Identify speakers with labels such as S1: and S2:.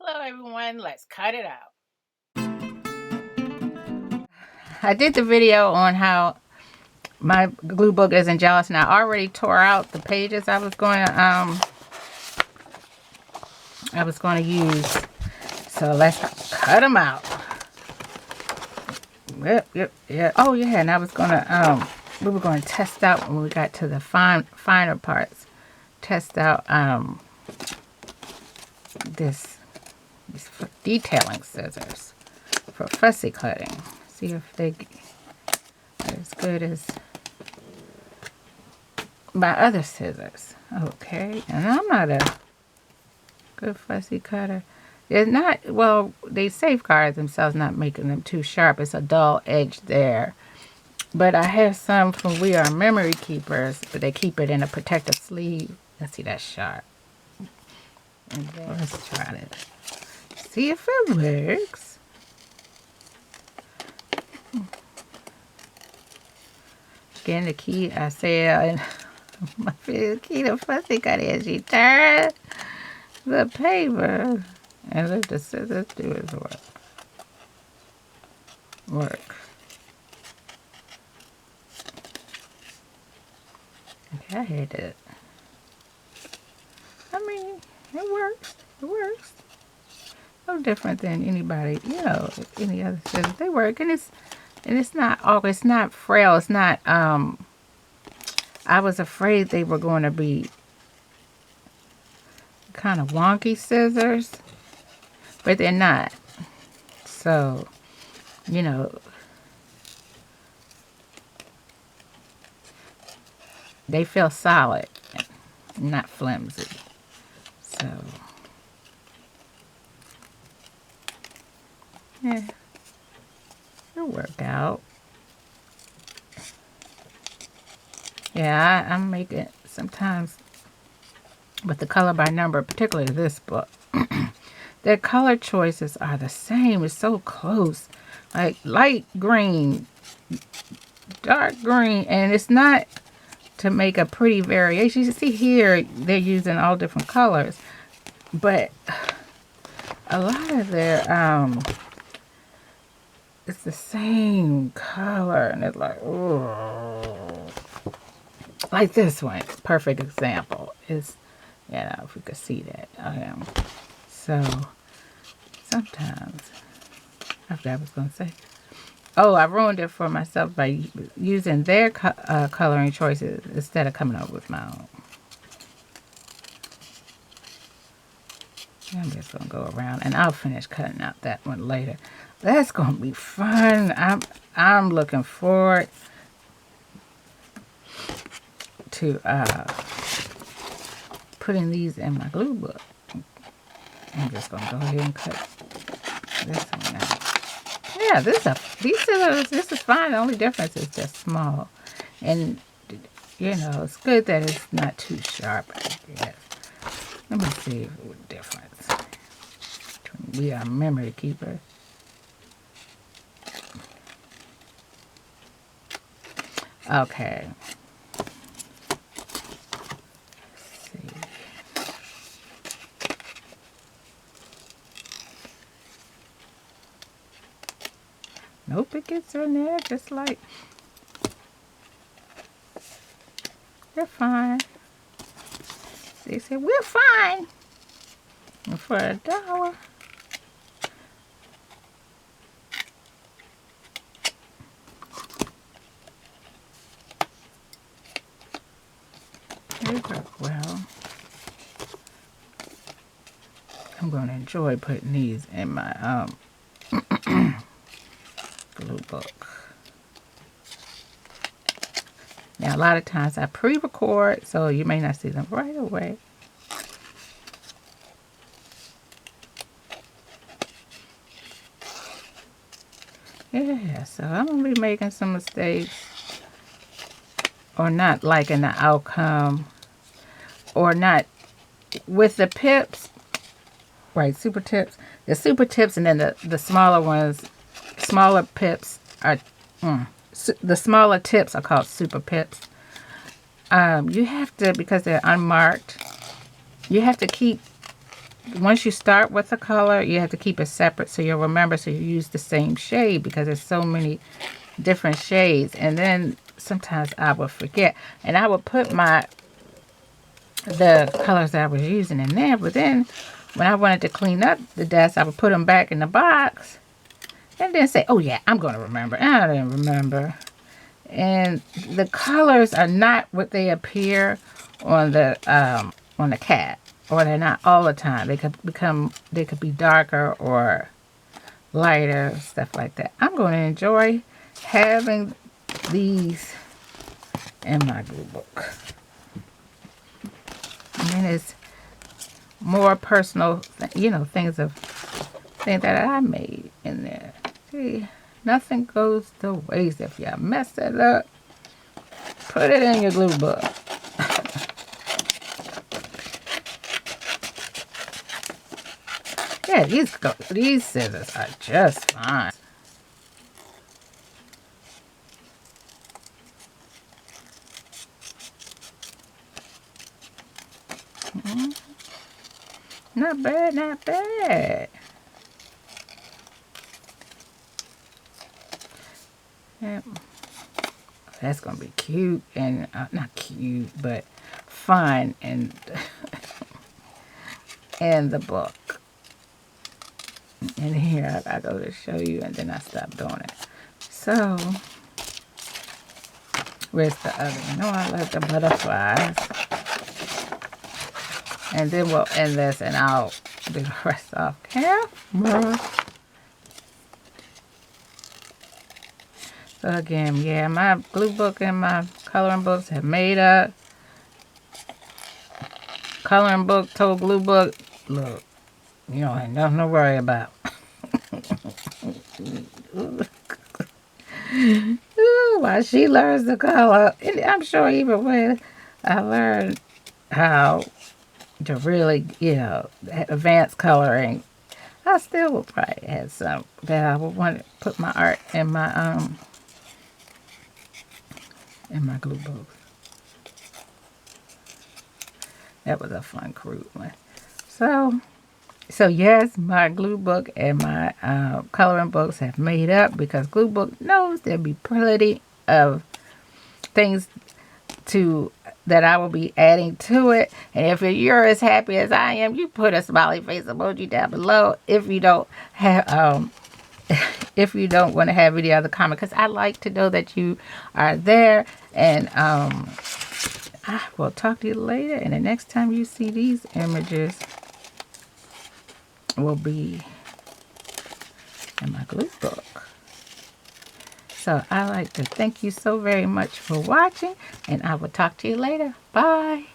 S1: Hello everyone, let's cut it out. I did the video on how my glue book isn't jealous, and I already tore out the pages I was going to use. So let's cut them out. Yep. Oh yeah, and I was gonna we were going to test out when we got to the finer parts. Test out these detailing scissors for fussy cutting. See if they are as good as my other scissors. Okay, and I'm not a good fussy cutter. They're not, well, they safeguard themselves not making them too sharp. It's a dull edge there. But I have some from We Are Memory Keepers, but they keep it in a protective sleeve. Let's see, that's sharp. And then let's try this. See if it works. Again, the key I said, my favorite key to fussy cutting is you turn the paper and let the scissors do its work. Okay, I hate it. I mean, it works. It works. No different than anybody, any other scissors. They work, and it's not it's not frail. It's not. I was afraid they were going to be kind of wonky scissors, but they're not. So, they feel solid, not flimsy. So, yeah, it'll work out. Yeah, I'm making sometimes with the color by number, particularly this book. Their color choices are the same. It's so close. Like light green, dark green, and it's not to make a pretty variation. You see here, they're using all different colors, but a lot of their, it's the same color, and it's like, ooh. Like this one, perfect example is, if you could see that. So, sometimes, I forgot what I was going to say. Oh, I ruined it for myself by using their coloring choices instead of coming up with my own. I'm just going to go around, and I'll finish cutting out that one later. That's going to be fun. I'm looking forward to putting these in my glue book. I'm just going to go ahead and cut this one out. Yeah, this is fine. The only difference is just small. And, it's good that it's not too sharp, I guess. Let me see what difference between We Are Memory Keeper. Okay. Let's see. Nope, it gets in there just like, they're fine. They said, we're fine. And for $1. They work well. I'm going to enjoy putting these in my glue book. Now, a lot of times I pre-record, so you may not see them right away. Yeah, so I'm going to be making some mistakes, or not liking the outcome, or not with the pips, right, super tips. The super tips, and then the smaller ones, smaller pips are, the smaller tips are called super pips. You have to, because they're unmarked, you have to keep once you start with a color, you have to keep it separate so you'll remember, so you use the same shade, because there's so many different shades. And then sometimes I will forget, and I will put the colors that I was using in there, but then when I wanted to clean up the desk, I would put them back in the box and then say, oh yeah, I'm going to remember. And I didn't remember. And the colors are not what they appear on the cat, or they're not all the time. They could be darker or lighter, stuff like that. I'm going to enjoy having these in my glue book. And it's more personal, things that I made in there. See, nothing goes to waste. If you mess it up, put it in your glue book. Yeah, these scissors are just fine. Not bad, not bad. Yep. That's gonna be cute and not cute, but fun and and the book. And here I go to show you, and then I stop doing it. So where's the other? I like the butterflies. And then we'll end this, and I'll do the rest off camera. So again, yeah, my glue book and my coloring books have made up. Coloring book told glue book, look, you don't have nothing to worry about. Ooh, while she learns the color, and I'm sure even when I learned how to really, advanced coloring, I still will probably have some that I would want to put my art in my glue book. That was a fun, crude one. So yes, my glue book and my coloring books have made up, because glue book knows there'll be plenty of things that I will be adding to it. And if you're as happy as I am, you put a smiley face emoji down below. If you don't have if you don't want to have any other comment, because I like to know that you are there. And I will talk to you later, and the next time you see these images will be in my glue book. So I like to thank you so very much for watching, and I will talk to you later. Bye.